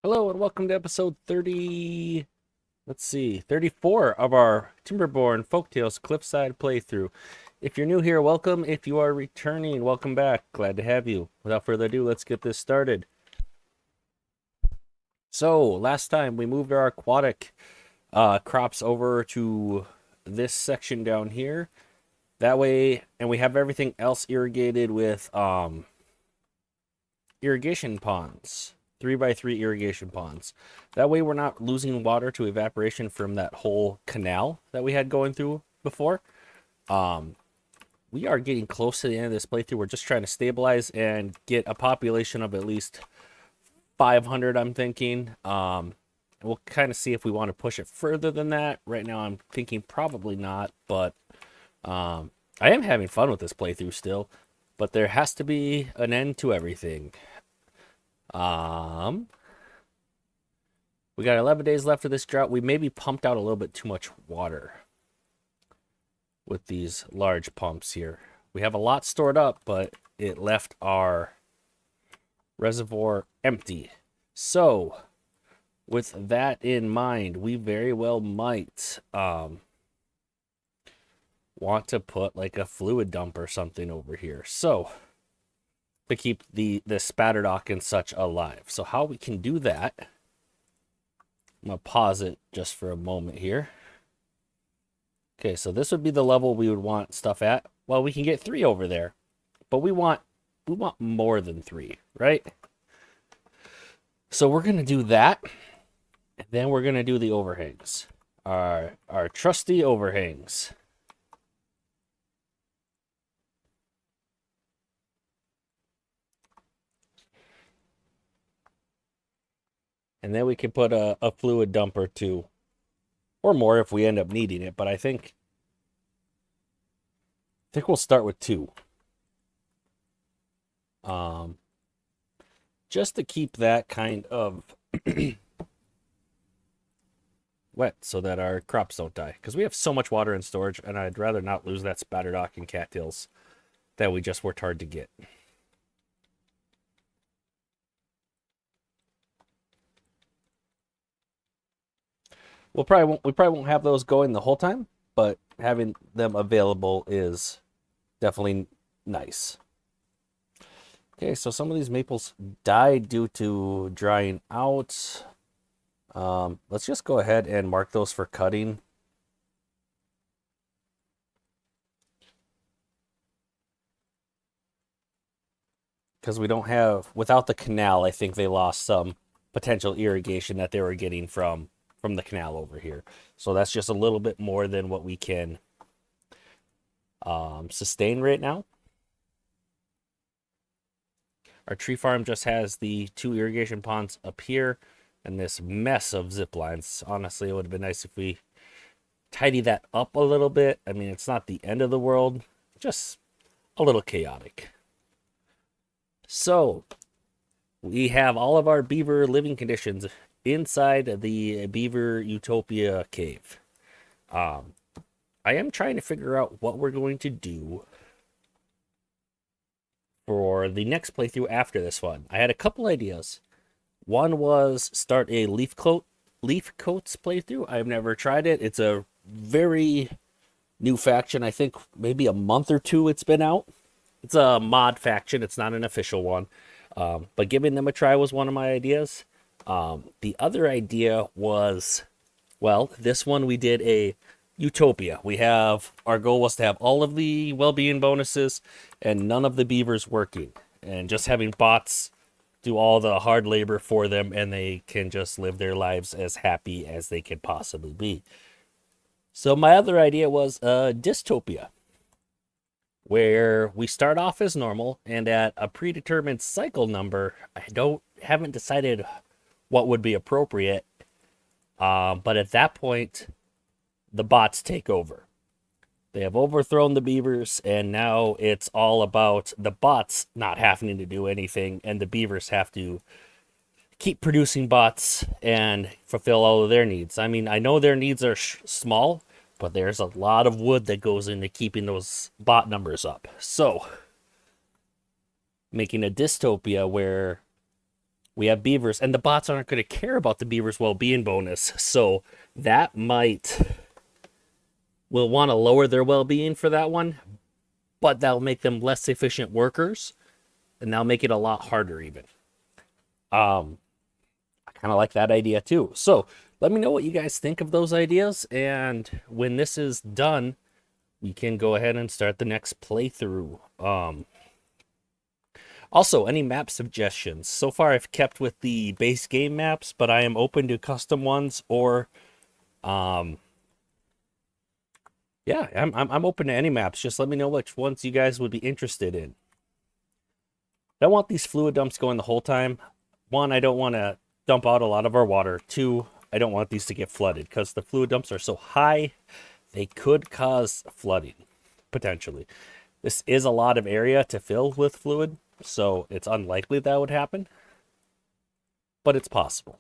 Hello and welcome to episode 34 of our Timberborn Folktails Cliffside playthrough. If you're new here, welcome. If you are returning, welcome back. Glad to have you. Without further ado, let's get this started. So, last time we moved our aquatic crops over to this section down here. That way, and we have everything else irrigated with irrigation ponds. 3x3 irrigation ponds. That way we're not losing water to evaporation from that whole canal that we had going through before. We are getting close to the end of this playthrough. We're just trying to stabilize and get a population of at least 500, I'm thinking. We'll kind of see if we want to push it further than that. Right now I'm thinking probably not, but I am having fun with this playthrough still. But there has to be an end to everything. We got 11 days left of this drought. We maybe pumped out a little bit too much water with these large pumps here. We have a lot stored up, but it left our reservoir empty. So, with that in mind, we very well might want to put like a fluid dump or something over here. So, to keep the spatterdock and such alive. So how we can do that, I'm going to pause it just for a moment here. Okay, so this would be the level we would want stuff at. Well, we can get 3 over there, but we want more than 3, right? So we're going to do that, and then we're going to do the overhangs. Our trusty overhangs. And then we can put a fluid dump or 2 or more if we end up needing it. But I think we'll start with 2. Just to keep that kind of wet so that our crops don't die. Because we have so much water in storage, and I'd rather not lose that spatterdock and cattails that we just worked hard to get. We probably won't have those going the whole time, but having them available is definitely nice. Okay, so some of these maples died due to drying out. Let's just go ahead and mark those for cutting. Because we don't have, without the canal, I think they lost some potential irrigation that they were getting from the canal over here. So that's just a little bit more than what we can sustain right now. Our tree farm just has the 2 irrigation ponds up here and this mess of zip lines. Honestly, it would have been nice if we tidy that up a little bit. I mean, it's not the end of the world, just a little chaotic. So we have all of our beaver living conditions inside the Beaver Utopia cave. I am trying to figure out what we're going to do for the next playthrough after this one. I had a couple ideas. One was start a leaf coats playthrough. I've never tried it. It's a very new faction. I think maybe a month or 2 it's been out. It's a mod faction. It's not an official one. But giving them a try was one of my ideas. The other idea was, well, this one we did a utopia. Our goal was to have all of the well-being bonuses and none of the beavers working, and just having bots do all the hard labor for them, and they can just live their lives as happy as they could possibly be. So my other idea was a dystopia, where we start off as normal, and at a predetermined cycle number, haven't decided what would be appropriate. But at that point, the bots take over. They have overthrown the beavers, and now it's all about the bots not having to do anything, and the beavers have to keep producing bots and fulfill all of their needs. I mean, I know their needs are small, but there's a lot of wood that goes into keeping those bot numbers up. So, making a dystopia where We have beavers, and the bots aren't going to care about the beavers' well-being bonus, so that might will want to lower their well-being for that one, but that'll make them less efficient workers, and that'll make it a lot harder even. I kind of like that idea too. So let me know what you guys think of those ideas, and when this is done, we can go ahead and start the next playthrough. Also, any map suggestions? So far, I've kept with the base game maps, but I am open to custom ones or, yeah, I'm open to any maps. Just let me know which ones you guys would be interested in. I don't want these fluid dumps going the whole time. One, I don't want to dump out a lot of our water. Two, I don't want these to get flooded because the fluid dumps are so high, they could cause flooding, potentially. This is a lot of area to fill with fluid, so it's unlikely that would happen, but it's possible.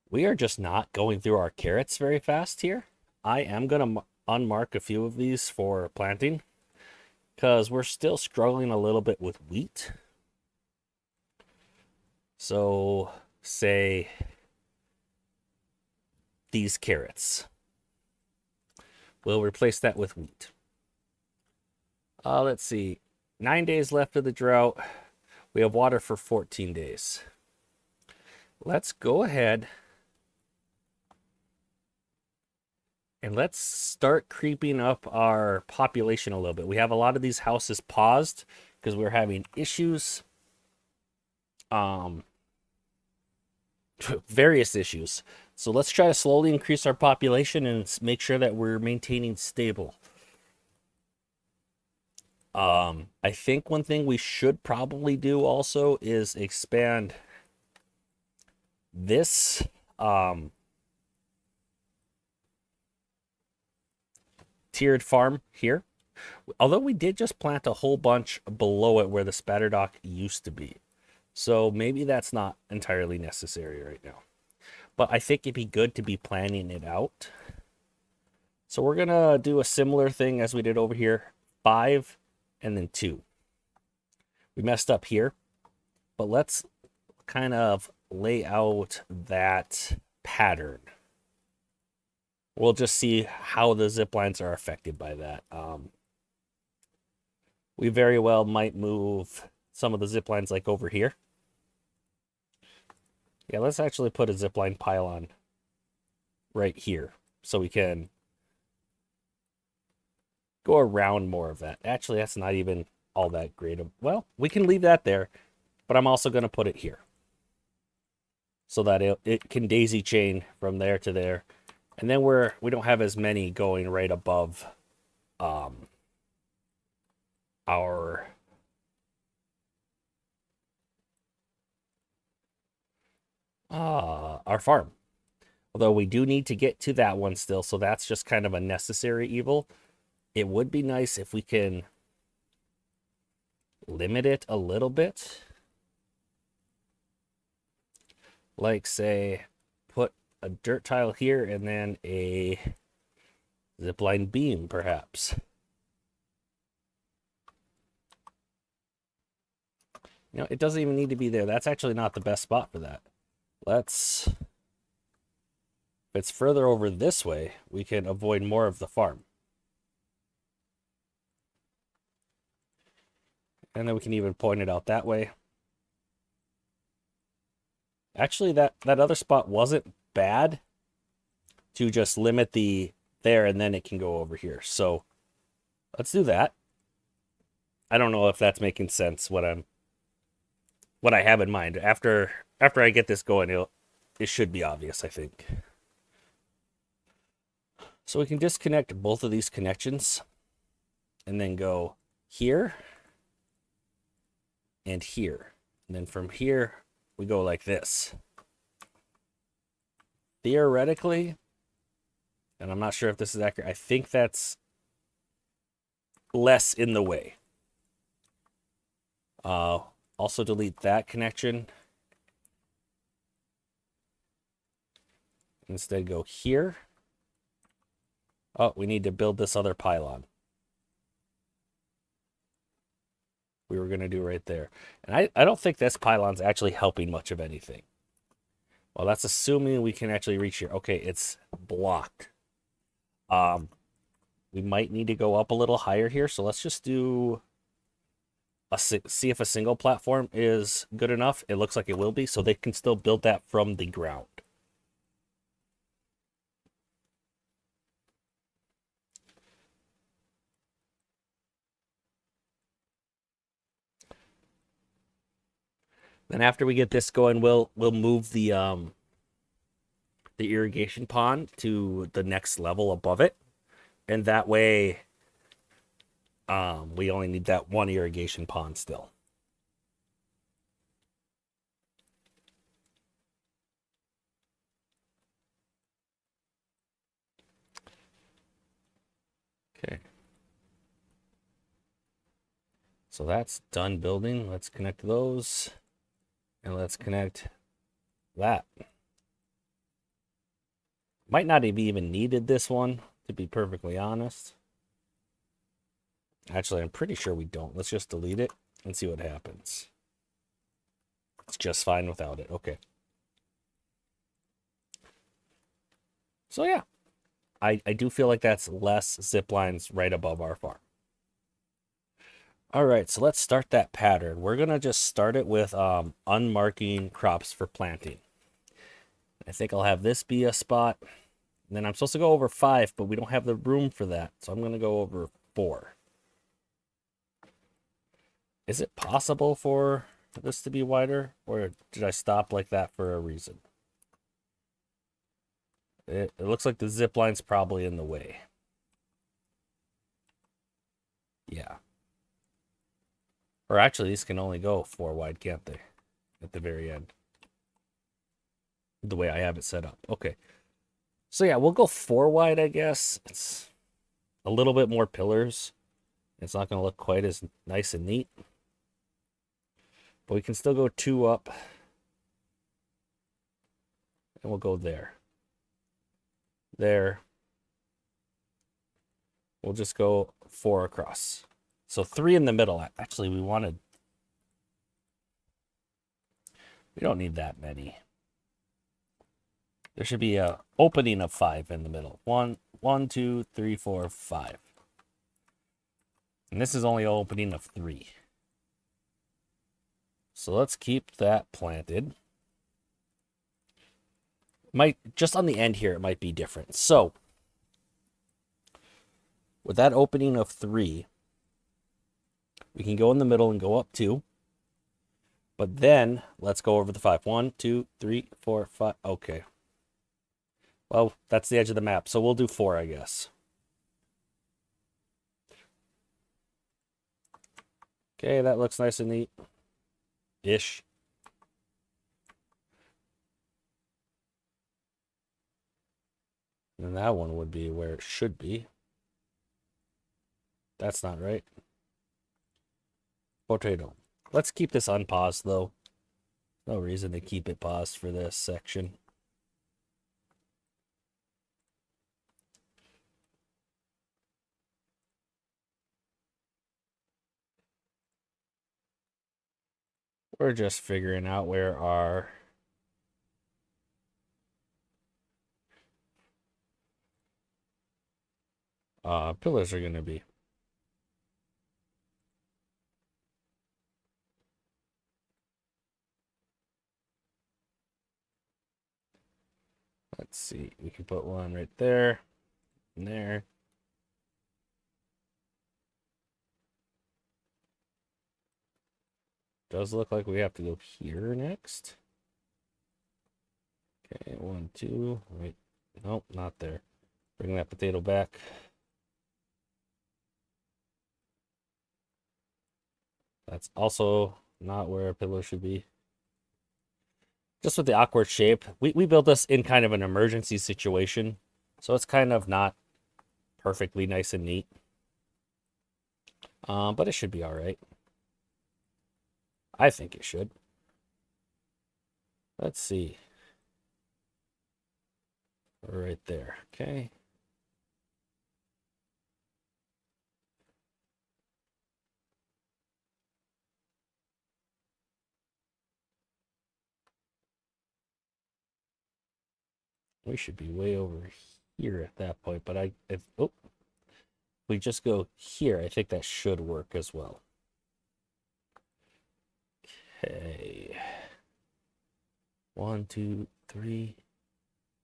We are just not going through our carrots very fast here. I am going to unmark a few of these for planting because we're still struggling a little bit with wheat. So, say these carrots. We'll replace that with wheat. Let's see. 9 days left of the drought. We have water for 14 days. Let's go ahead and let's start creeping up our population a little bit. We have a lot of these houses paused because we're having issues. Various issues. So let's try to slowly increase our population and make sure that we're maintaining stable. I think one thing we should probably do also is expand this tiered farm here. Although we did just plant a whole bunch below it where the spatter dock used to be. So maybe that's not entirely necessary right now. But I think it'd be good to be planning it out. So we're going to do a similar thing as we did over here. 5 and then 2. We messed up here. But let's kind of lay out that pattern. We'll just see how the zip lines are affected by that. We very well might move some of the zip lines like over here. Yeah, let's actually put a zipline pylon right here so we can go around more of that. Actually, that's not even all that great. Well, we can leave that there, but I'm also going to put it here so that it can daisy chain from there to there. And then we don't have as many going right above our farm. Although we do need to get to that one still, so that's just kind of a necessary evil. It would be nice if we can limit it a little bit. Like, say, put a dirt tile here and then a zipline beam, perhaps. You know, it doesn't even need to be there. That's actually not the best spot for that. If it's further over this way, we can avoid more of the farm. And then we can even point it out that way. Actually, that other spot wasn't bad to just limit there and then it can go over here. So let's do that. I don't know if that's making sense what I have in mind. After I get this going, it should be obvious, I think. So we can disconnect both of these connections and then go here and here. And then from here, we go like this. Theoretically, and I'm not sure if this is accurate, I think that's less in the way. Also delete that connection. Instead go here. Oh, we need to build this other pylon. we were going to do right there. And I don't think this pylon's actually helping much of anything. Well, that's assuming we can actually reach here. Okay, it's blocked. We might need to go up a little higher here, so let's just do see if a single platform is good enough. It looks like it will be, so they can still build that from the ground. Then after we get this going, we'll move the irrigation pond to the next level above it, and that way we only need that one irrigation pond still. Okay. So that's done building. Let's connect those. And let's connect that. Might not have even needed this one, to be perfectly honest. Actually, I'm pretty sure we don't. Let's just delete it and see what happens. It's just fine without it. Okay. So yeah, I do feel like that's less zip lines right above our farm. All right, so let's start that pattern. We're going to just start it with unmarking crops for planting. I think I'll have this be a spot. And then I'm supposed to go over 5, but we don't have the room for that. So I'm going to go over 4. Is it possible for this to be wider? Or did I stop like that for a reason? It looks like the zip line's probably in the way. Yeah. Or actually, these can only go 4 wide, can't they? At the very end. The way I have it set up. Okay. So yeah, we'll go 4 wide, I guess. It's a little bit more pillars. It's not going to look quite as nice and neat. But we can still go 2 up. And we'll go there. There. We'll just go 4 across. So 3 in the middle. Actually, we don't need that many. There should be an opening of 5 in the middle. 1, 2, 3, 4, 5. And this is only an opening of 3. So let's keep that planted. Just on the end here, it might be different. So with that opening of 3, we can go in the middle and go up 2. But then let's go over the 5. 1, 2, 3, 4, 5. Okay. Well, that's the edge of the map. So we'll do 4, I guess. Okay, that looks nice and neat. Ish. And that one would be where it should be. That's not right. Potato. Let's keep this unpaused, though. No reason to keep it paused for this section. We're just figuring out where our pillars are going to be. Let's see. We can put one right there and there. Does look like we have to go here next. Okay, 1, 2. Wait. Nope, not there. Bring that potato back. That's also not where a pillar should be. Just with the awkward shape. We built this in kind of an emergency situation. So it's kind of not perfectly nice and neat. But it should be all right. I think it should. Let's see. Right there. Okay. We should be way over here at that point, but if we just go here, I think that should work as well. Okay. 1, 2, 3.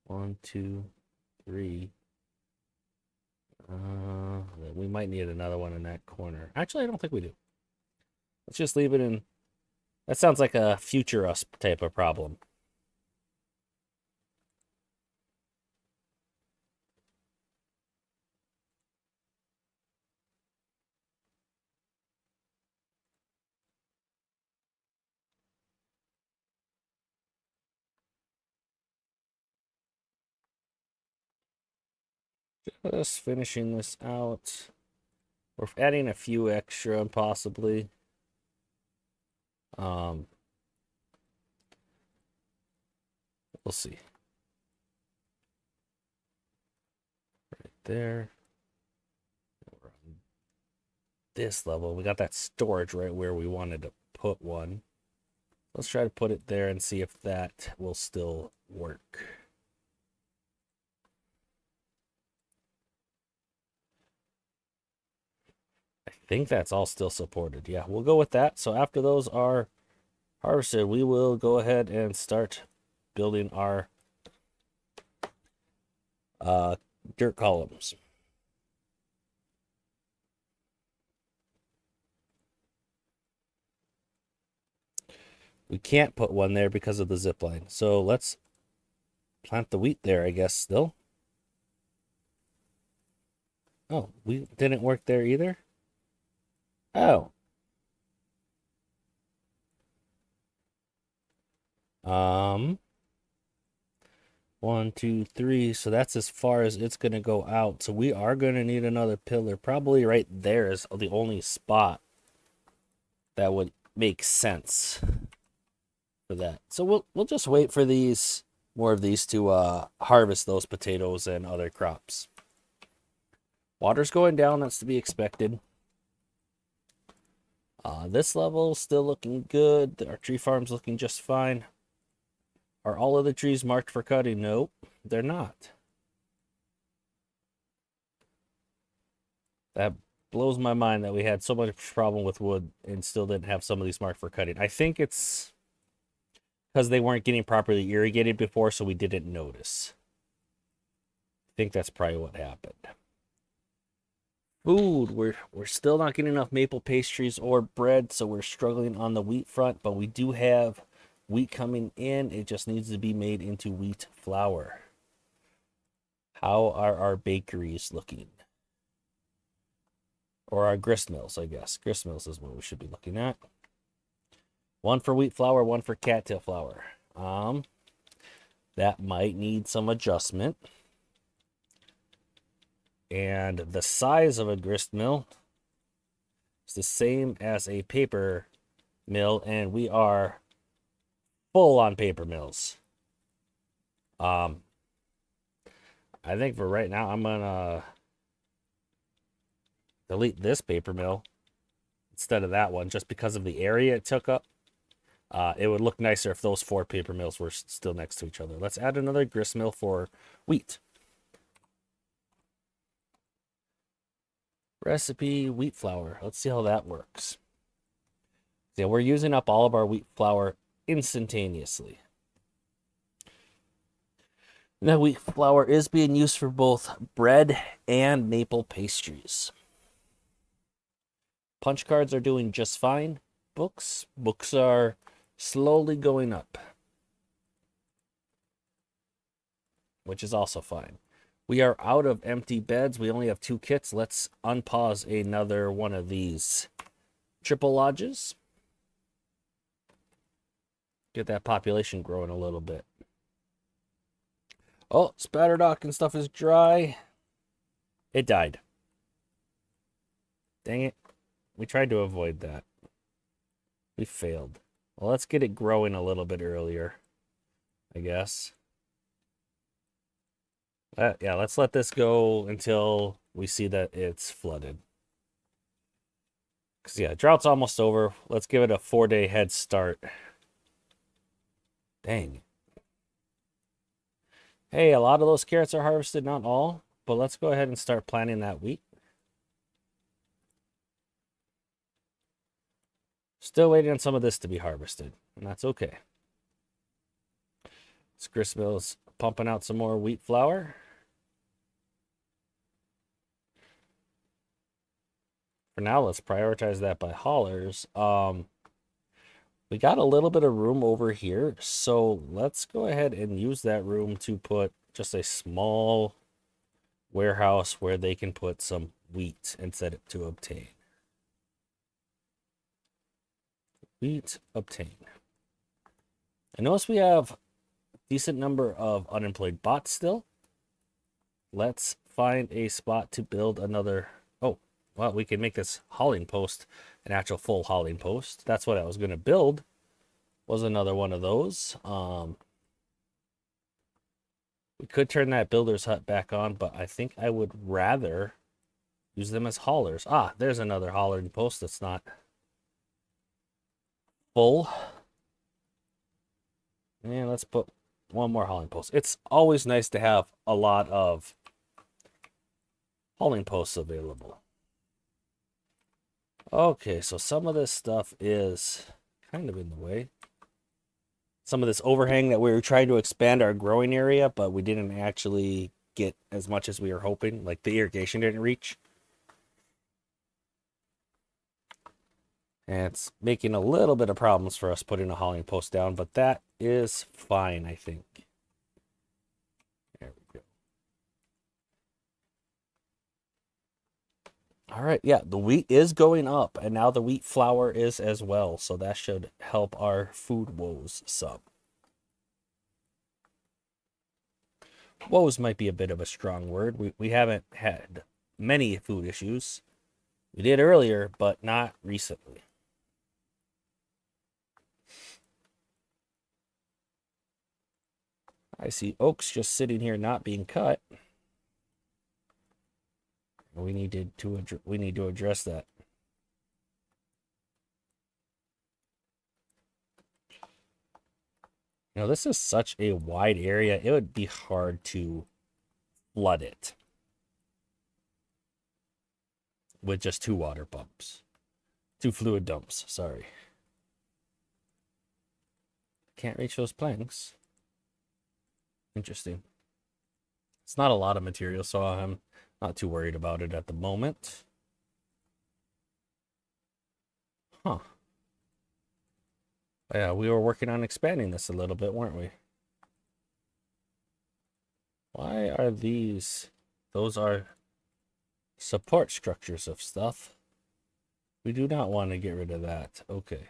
1, 2, 3. We might need another one in that corner. Actually, I don't think we do. Let's just leave it in. That sounds like a future us type of problem. Just finishing this out. We're adding a few extra, possibly. We'll see. Right there. We're on this level. We got that storage right where we wanted to put one. Let's try to put it there and see if that will still work. I think that's all still supported. Yeah, we'll go with that. So after those are harvested, we will go ahead and start building our dirt columns. We can't put one there because of the zip line. So let's plant the wheat there, I guess, still. Oh, we didn't work there either? Oh. 1, 2, 3. So that's as far as it's going to go out. So we are going to need another pillar. Probably right there is the only spot that would make sense for that. So we'll just wait for more of these to harvest those potatoes and other crops. Water's going down, that's to be expected. This level still looking good. Our tree farm's looking just fine. Are all of the trees marked for cutting? Nope, they're not. That blows my mind that we had so much problem with wood and still didn't have some of these marked for cutting. I think it's because they weren't getting properly irrigated before, so we didn't notice. I think that's probably what happened. Food, we're still not getting enough maple pastries or bread, so we're struggling on the wheat front, but we do have wheat coming in. It just needs to be made into wheat flour. How are our bakeries looking? Or our grist mills, I guess. Grist mills is what we should be looking at. One for wheat flour, one for cattail flour. That might need some adjustment. And the size of a grist mill is the same as a paper mill, and we are full on paper mills. I think for right now, I'm gonna delete this paper mill instead of that one, just because of the area it took up. It would look nicer if those 4 paper mills were still next to each other. Let's add another grist mill for wheat. Recipe wheat flour. Let's see how that works. Yeah, we're using up all of our wheat flour instantaneously. Now, wheat flour is being used for both bread and maple pastries. Punch cards are doing just fine. Books are slowly going up, which is also fine. We are out of empty beds. We only have 2 kits. Let's unpause another one of these triple lodges. Get that population growing a little bit. Oh, spatterdock and stuff is dry. It died. Dang it. We tried to avoid that. We failed. Well, let's get it growing a little bit earlier, I guess. Yeah, let's let this go until we see that it's flooded. Because, yeah, drought's almost over. Let's give it a 4-day head start. Dang. Hey, a lot of those carrots are harvested, not all, but let's go ahead and start planting that wheat. Still waiting on some of this to be harvested, and that's okay. This grist mill is pumping out some more wheat flour. For now, let's prioritize that by haulers. We got a little bit of room over here, so let's go ahead and use that room to put just a small warehouse where they can put some wheat and set it to obtain. Wheat obtain. I notice we have a decent number of unemployed bots still. Let's find a spot to build another. Oh, well, we can make this hauling post an actual full hauling post. That's what I was going to build, was another one of those. We could turn that builder's hut back on, but I think I would rather use them as haulers. Ah, there's another hauling post that's not full. And let's put one more hauling post. It's always nice to have a lot of hauling posts available. Okay, so some of this stuff is kind of in the way. Some of this overhang that we were trying to expand our growing area, but we didn't actually get as much as we were hoping. Like the irrigation didn't reach. And it's making a little bit of problems for us putting a hauling post down, but that is fine, I think. There we go. All right, yeah, the wheat is going up, and now the wheat flour is as well, so that should help our food woes some. Woes might be a bit of a strong word. We haven't had many food issues. We did earlier, but not recently. I see oaks just sitting here not being cut. We need to address that. You know, this is such a wide area. It would be hard to flood it with just 2 water pumps. 2 fluid dumps, sorry. Can't reach those planks. Interesting. It's not a lot of material, so I'm not too worried about it at the moment. Huh. Yeah, we were working on expanding this a little bit, weren't we? Why are these? Those are support structures of stuff. We do not want to get rid of that. Okay.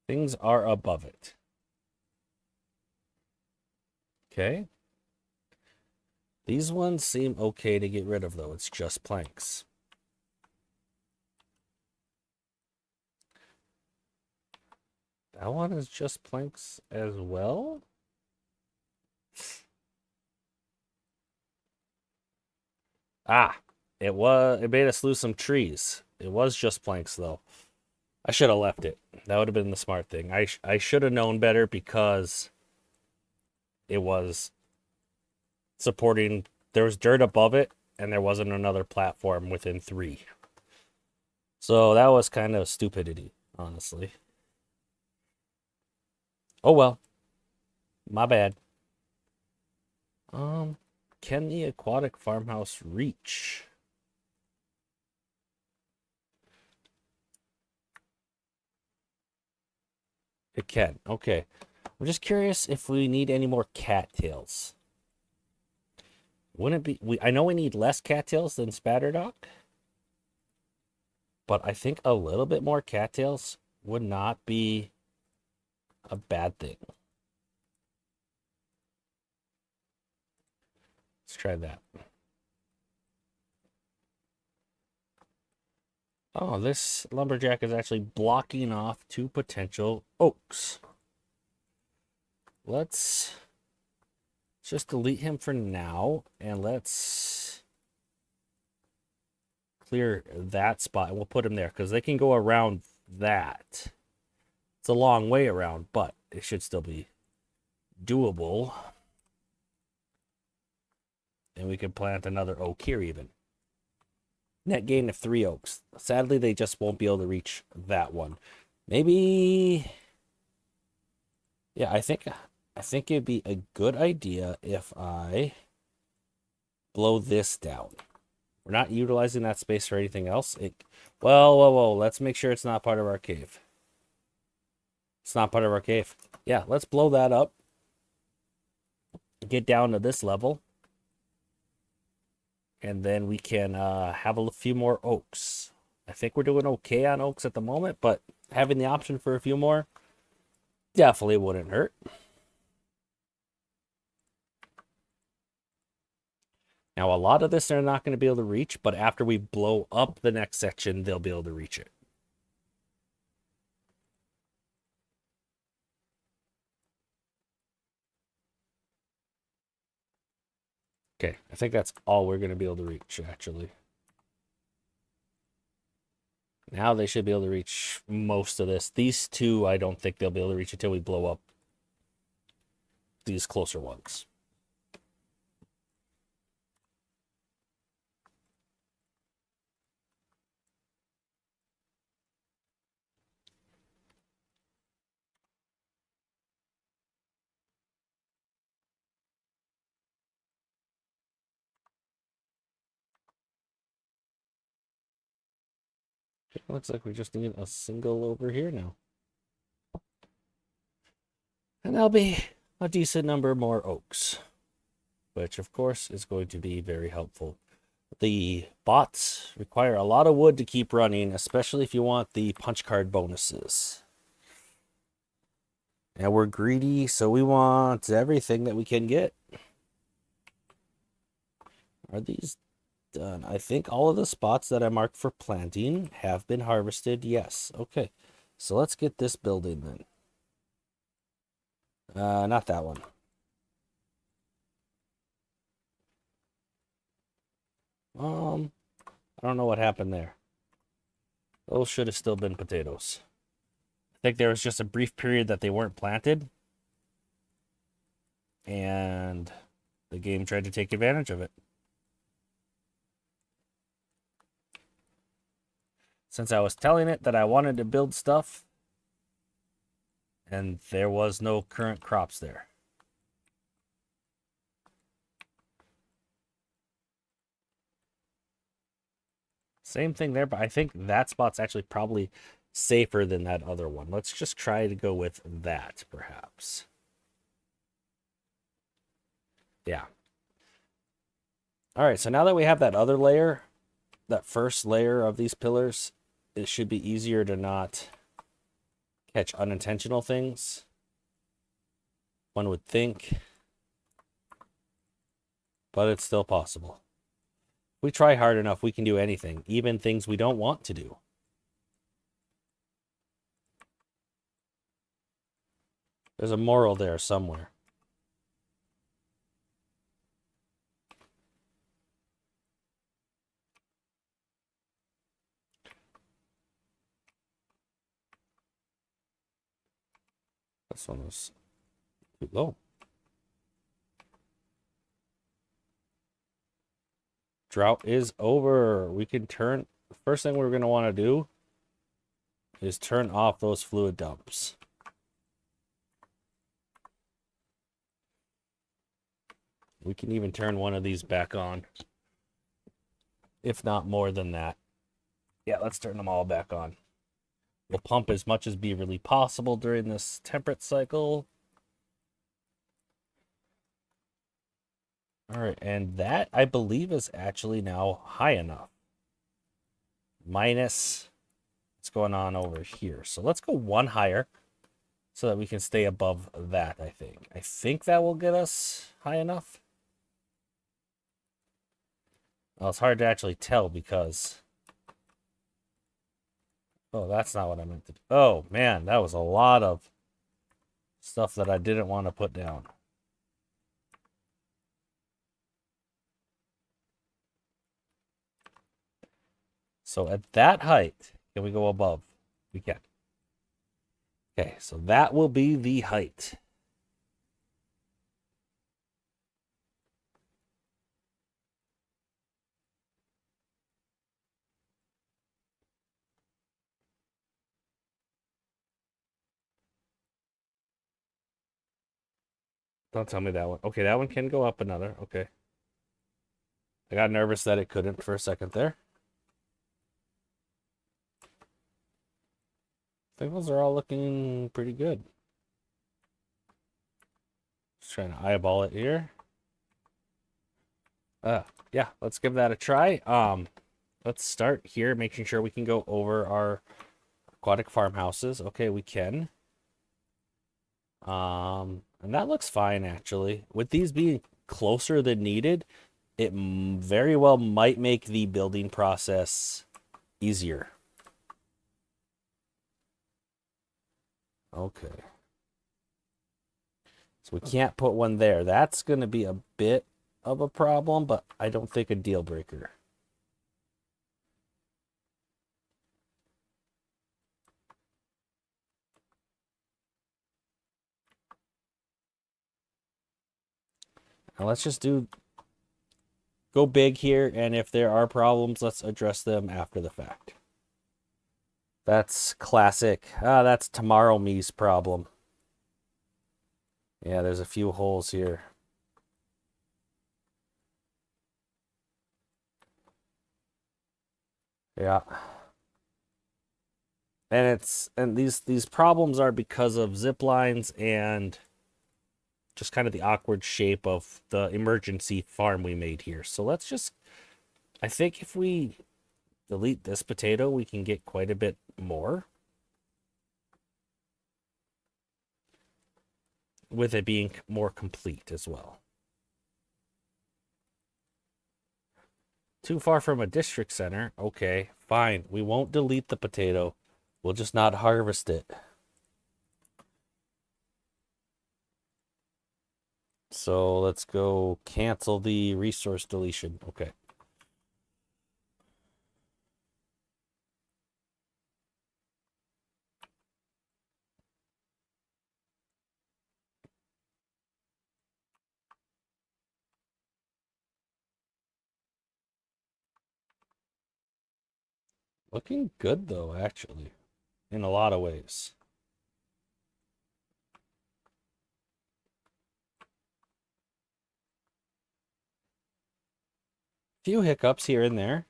Things are above it. Okay. These ones seem okay to get rid of, though. It's just planks. That one is just planks as well? Ah, it made us lose some trees. It was just planks, though. I should have left it. That would have been the smart thing. I should have known better because it was supporting. There was dirt above it, and there wasn't another platform within 3. So that was kind of stupidity, honestly. Oh well. My bad. Can the aquatic farmhouse reach? It can. Okay. I'm just curious if we need any more cattails. Wouldn't it be I know we need less cattails than Spatterdock, but I think a little bit more cattails would not be a bad thing. Let's try that. Oh, this lumberjack is actually blocking off 2 potential oaks. Let's just delete him for now, and let's clear that spot. We'll put him there because they can go around that. It's a long way around, but it should still be doable. and we could plant another oak here even. Net gain of 3 oaks. Sadly, they just won't be able to reach that one. Maybe... Yeah, I think it'd be a good idea if I blow this down. We're not utilizing that space for anything else. Whoa. Let's make sure it's not part of our cave. It's not part of our cave. Yeah, let's blow that up. Get down to this level. And then we can have a few more oaks. I think we're doing okay on oaks at the moment, but having the option for a few more definitely wouldn't hurt. Now, a lot of this they're not going to be able to reach, but after we blow up the next section, they'll be able to reach it. Okay, I think that's all we're going to be able to reach, actually. Now they should be able to reach most of this. These two, I don't think they'll be able to reach until we blow up these closer ones. It looks like we just need a single over here now. And that'll be a decent number more oaks, which of course is going to be very helpful. The bots require a lot of wood to keep running, especially if you want the punch card bonuses. And we're greedy, so we want everything that we can get. Are these done? I think all of the spots that I marked for planting have been harvested. Yes. Okay. So let's get this building then. Not that one. I don't know what happened there. Those should have still been potatoes. I think there was just a brief period that they weren't planted. And the game tried to take advantage of it. Since I was telling it that I wanted to build stuff, and there was no current crops there. Same thing there, but I think that spot's actually probably safer than that other one. Let's just try to go with that, perhaps. Yeah. All right, so now that we have that other layer, that first layer of these pillars, it should be easier to not catch unintentional things. One would think, but it's still possible. If we try hard enough, we can do anything, even things we don't want to do. There's a moral there somewhere. This one was too low. Drought is over. We can turn... The first thing we're going to want to do is turn off those fluid dumps. We can even turn one of these back on, if not more than that. Yeah, let's turn them all back on. We'll pump as much as beaverly possible during this temperate cycle. All right, and that, I believe, is actually now high enough. Minus what's going on over here. So let's go one higher so that we can stay above that, I think. I think that will get us high enough. Well, it's hard to actually tell because... Oh, that's not what I meant to do. Oh, man, that was a lot of stuff that I didn't want to put down. So at that height, can we go above? We can. Okay, so that will be the height. Don't tell me that one. Okay, that one can go up another. Okay. I got nervous that it couldn't for a second there. I think those are all looking pretty good. Just trying to eyeball it here. Yeah, let's give that a try. Let's start here, making sure we can go over our aquatic farmhouses. Okay, we can. And that looks fine actually. With these being closer than needed, it very well might make the building process easier. Okay. So we can't put one there. That's going to be a bit of a problem, but I don't think a deal breaker. Now let's just go big here, and if there are problems, let's address them after the fact. That's classic. That's Tomorrow Me's problem. Yeah, there's a few holes here. Yeah. And these problems are because of zip lines and just kind of the awkward shape of the emergency farm we made here. So let's just, I think if we delete this potato, we can get quite a bit more with it being more complete as well. Too far from a district center. Okay, fine. We won't delete the potato. We'll just not harvest it. So let's go cancel the resource deletion. Okay. Looking good though, actually, in a lot of ways. Few hiccups here and there.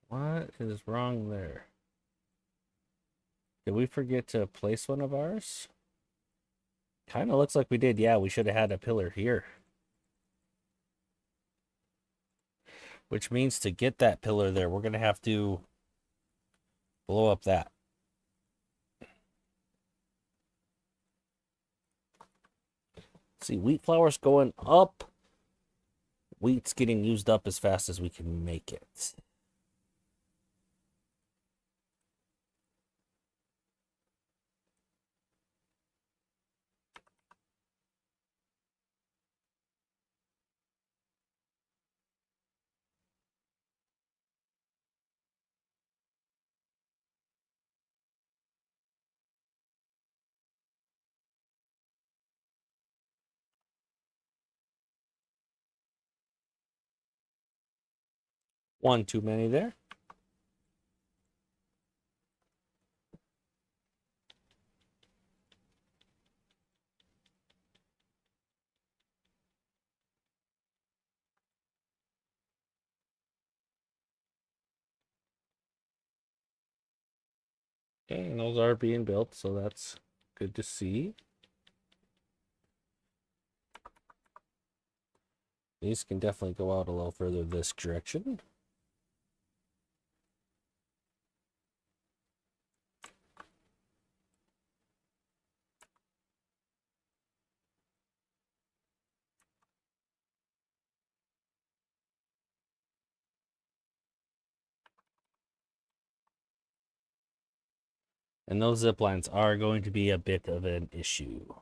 What is wrong there? Did we forget to place one of ours? Kind of looks like we did. Yeah, we should have had a pillar here. Which means to get that pillar there, we're going to have to blow up that. See, wheat flour's going up. Wheat's getting used up as fast as we can make it. One too many there. Okay, and those are being built, so that's good to see. These can definitely go out a little further this direction. And those zip lines are going to be a bit of an issue.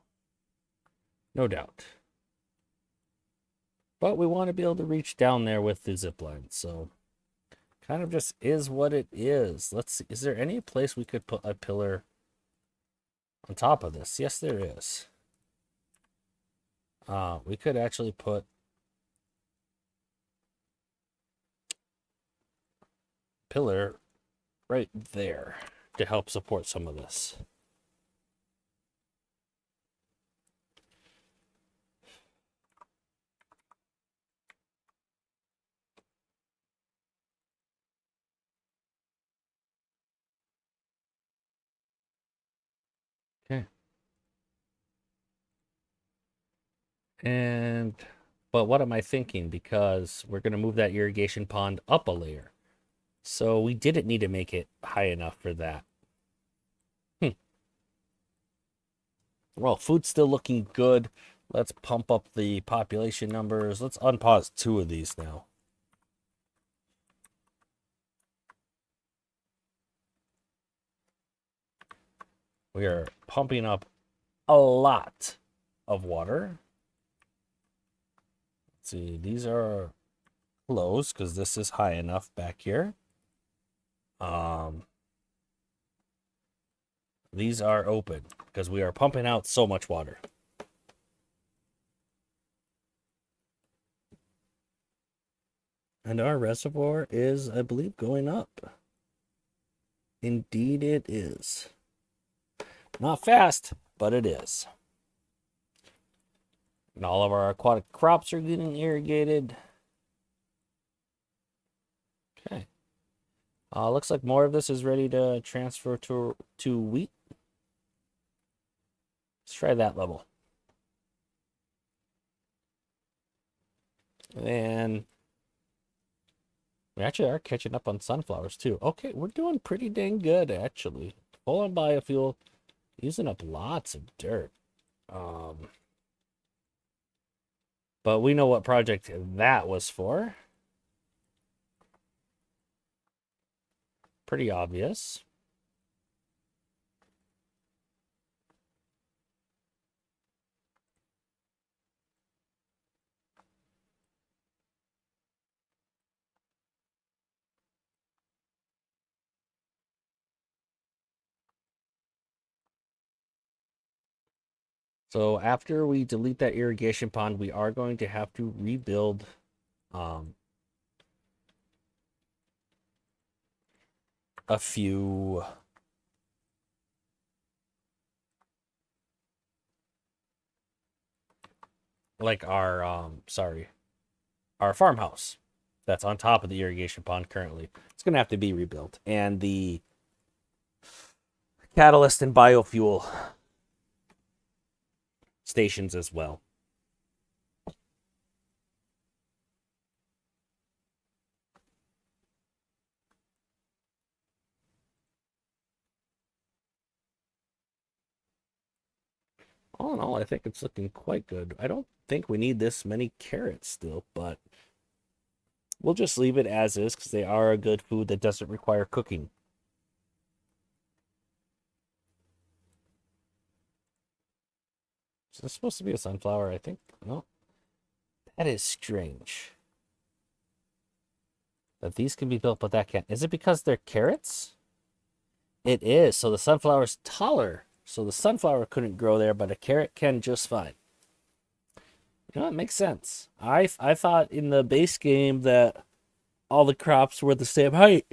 No doubt. But we want to be able to reach down there with the zip lines, so kind of just is what it is. Let's see. Is there any place we could put a pillar on top of this? Yes, there is. We could actually put pillar right there to help support some of this. Okay. And, but what am I thinking? Because we're going to move that irrigation pond up a layer. So we didn't need to make it high enough for that. Well, food's still looking good. Let's pump up the population numbers. Let's unpause 2 of these now. We are pumping up a lot of water. Let's see, these are closed because this is high enough back here. These are open because we are pumping out so much water. And our reservoir is, I believe, going up. Indeed it is. Not fast, but it is. And all of our aquatic crops are getting irrigated. Okay. Looks like more of this is ready to transfer to wheat. Let's try that level. And we actually are catching up on sunflowers too. Okay, we're doing pretty dang good actually. Full on biofuel, using up lots of dirt. But we know what project that was for. Pretty obvious. So after we delete that irrigation pond, we are going to have to rebuild a few like our farmhouse that's on top of the irrigation pond currently. It's gonna have to be rebuilt. And the catalyst and biofuel stations as well. All in all, I think it's looking quite good. I don't think we need this many carrots still, but we'll just leave it as is because they are a good food that doesn't require cooking. Is this supposed to be a sunflower? I think. No. That is strange. That these can be built, but that can't. Is it because they're carrots? It is. So the sunflower's taller. So the sunflower couldn't grow there, but a carrot can just fine. You know, it makes sense. I thought in the base game that all the crops were the same height.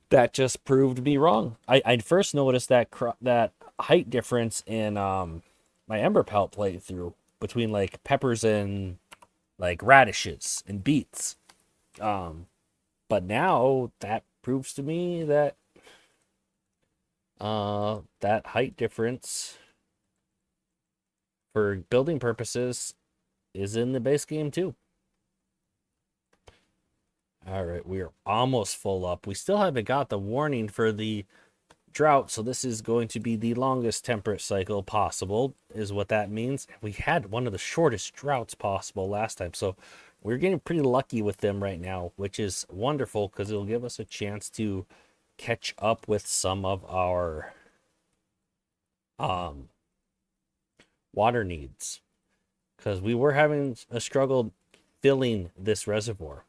That just proved me wrong. I first noticed that that height difference in my Ember Pelt playthrough between like peppers and like radishes and beets. But now that proves to me that that height difference for building purposes is in the base game too. All right, we are almost full up. We still haven't got the warning for the drought, so this is going to be the longest temperate cycle possible, is what that means. We had one of the shortest droughts possible last time, so we're getting pretty lucky with them right now, which is wonderful because it'll give us a chance to catch up with some of our water needs, because we were having a struggle filling this reservoir.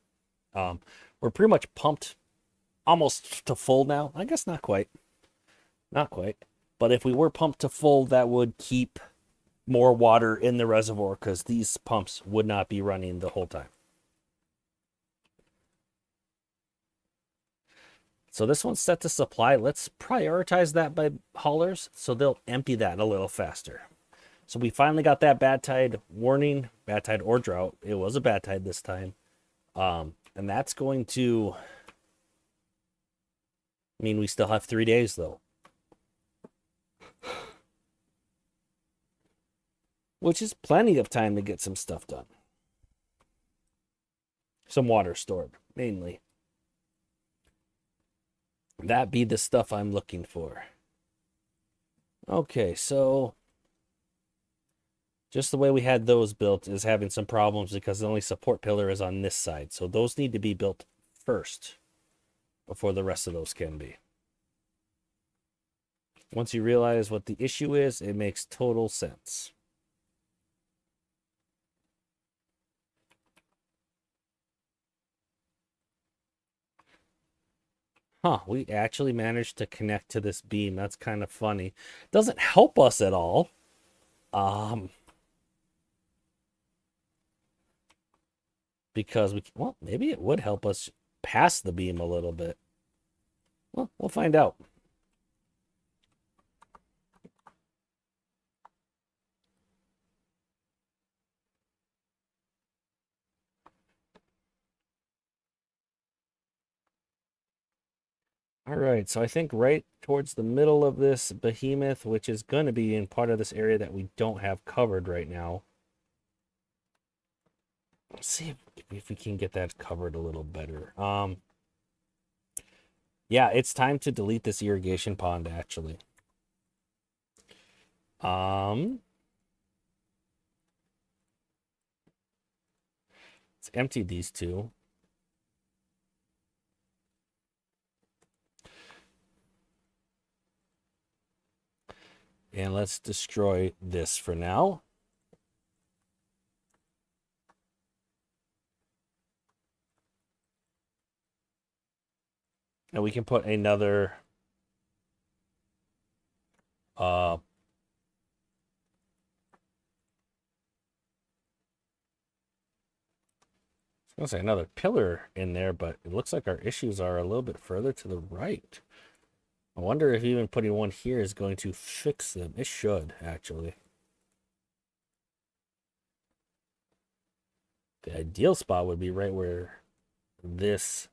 We're pretty much pumped almost to full now. I guess not quite. Not quite. But if we were pumped to full, that would keep more water in the reservoir because these pumps would not be running the whole time. So this one's set to supply. Let's prioritize that by haulers so they'll empty that a little faster. So we finally got that bad tide warning, bad tide or drought. It was a bad tide this time. And that's going to mean we still have 3 days though. Which is plenty of time to get some stuff done. Some water stored, mainly. That be the stuff I'm looking for. Okay, so just the way we had those built is having some problems because the only support pillar is on this side. So those need to be built first before the rest of those can be. Once you realize what the issue is, it makes total sense. Huh, we actually managed to connect to this beam. That's kind of funny. Doesn't help us at all. Because well, maybe it would help us pass the beam a little bit. Well, we'll find out. All right, so I think right towards the middle of this behemoth, which is going to be in part of this area that we don't have covered right now. Let's see if we can get that covered a little better. Yeah, it's time to delete this irrigation pond, actually. Let's empty these two. And let's destroy this for now. And we can put another I was gonna say another pillar in there, but it looks like our issues are a little bit further to the right. I wonder if even putting one here is going to fix them. It should, actually. The ideal spot would be right where this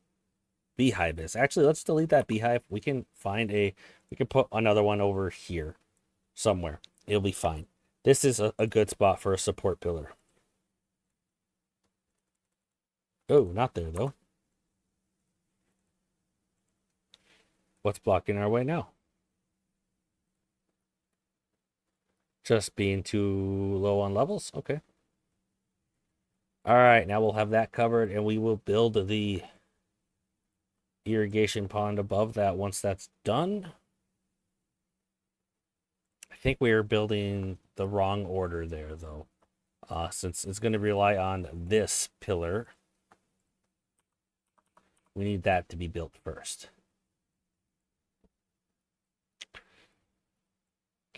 beehive is. Actually, let's delete that beehive. We can put another one over here somewhere. It'll be fine. This is a good spot for a support pillar. Oh, not there, though. What's blocking our way now? Just being too low on levels? Okay. All right, now we'll have that covered, and we will build the irrigation pond above that once that's done. I think we are building the wrong order there, though, since it's going to rely on this pillar. We need that to be built first.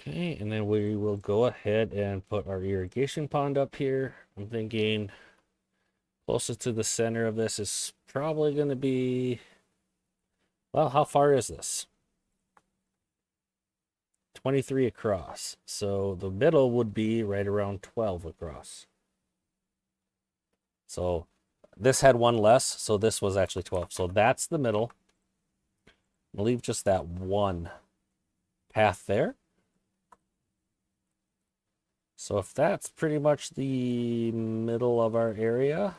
Okay, and then we will go ahead and put our irrigation pond up here. I'm thinking closest to the center of this is probably going to be, well, how far is this? 23 across. So the middle would be right around 12 across. So this had one less, so this was actually 12. So that's the middle. I'll leave just that one path there. So if that's pretty much the middle of our area,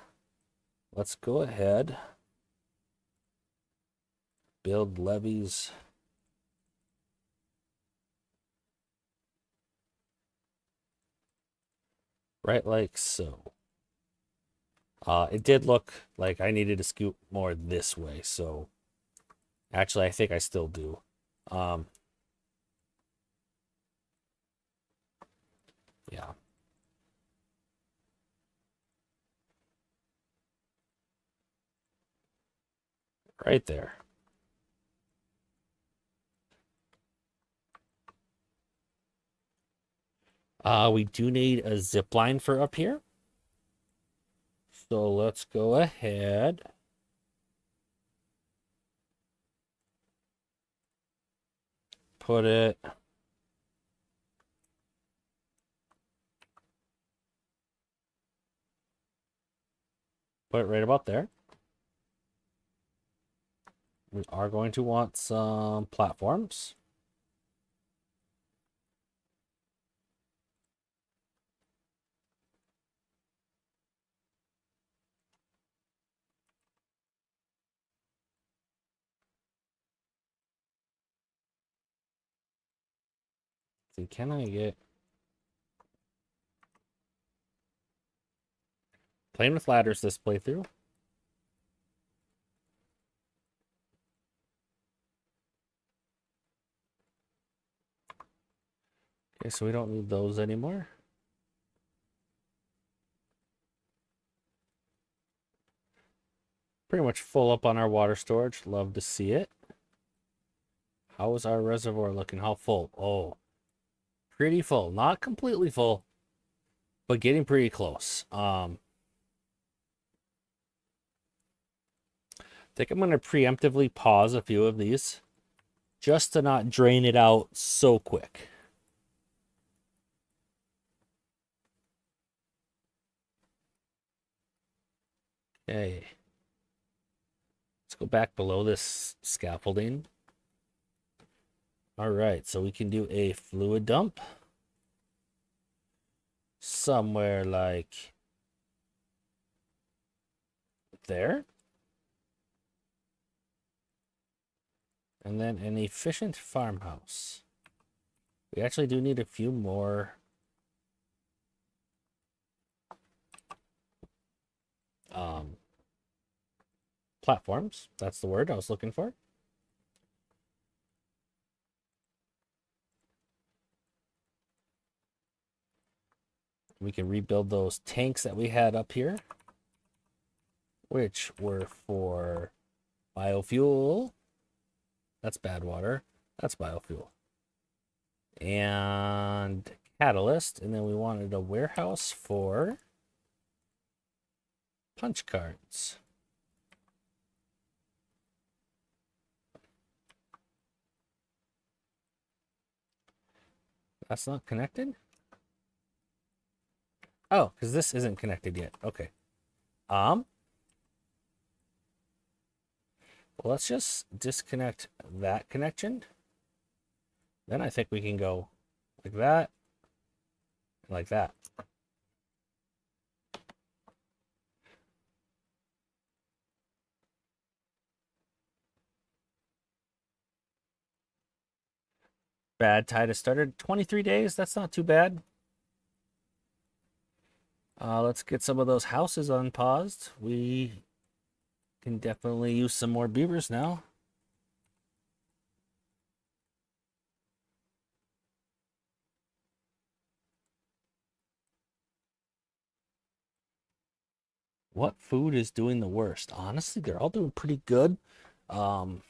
let's go ahead, build levees. Right like so. It did look like I needed to scoot more this way, so actually I think I still do. Yeah. Right there. We do need a zip line for up here. So let's go ahead put it right about there. We are going to want some platforms. See, can I get playing with ladders this playthrough? Okay, so we don't need those anymore. Pretty much full up on our water storage. Love to see it. How is our reservoir looking? How full? Oh, pretty full. Not completely full, but getting pretty close. I think I'm going to preemptively pause a few of these just to not drain it out so quick. Okay. Let's go back below this scaffolding. All right, so we can do a fluid dump somewhere like there. And then an efficient farmhouse. We actually do need a few more platforms. That's the word I was looking for. We can rebuild those tanks that we had up here, which were for biofuel. That's bad water. That's biofuel. And catalyst. And then we wanted a warehouse for punch cards. That's not connected? Oh, because this isn't connected yet. Okay. Well, let's just disconnect that connection. Then I think we can go like that and like that. Bad tide has started. 23 days. That's not too bad. Let's get some of those houses unpaused. We can definitely use some more beavers now. What food is doing the worst? Honestly, they're all doing pretty good. Oh,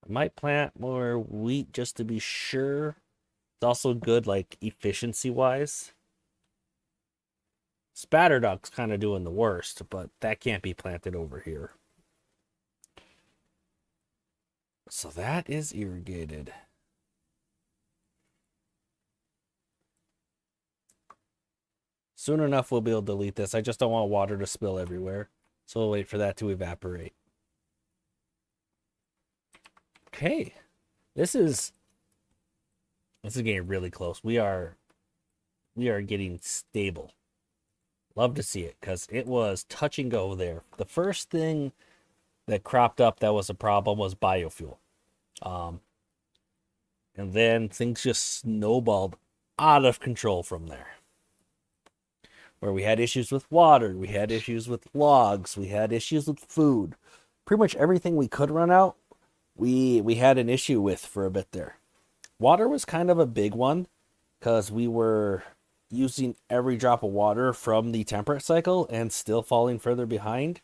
I might plant more wheat just to be sure. It's also good, like efficiency wise. Spatter duck's kind of doing the worst, but that can't be planted over here. So that is irrigated. Soon enough, we'll be able to delete this. I just don't want water to spill everywhere. So we'll wait for that to evaporate. Okay. This is getting really close. We are getting stable. Love to see it because it was touch and go there. The first thing that cropped up that was a problem was biofuel. And then things just snowballed out of control from there. Where we had issues with water, we had issues with logs, we had issues with food. Pretty much everything we could run out, we had an issue with for a bit there. Water was kind of a big one because we were using every drop of water from the temperate cycle and still falling further behind.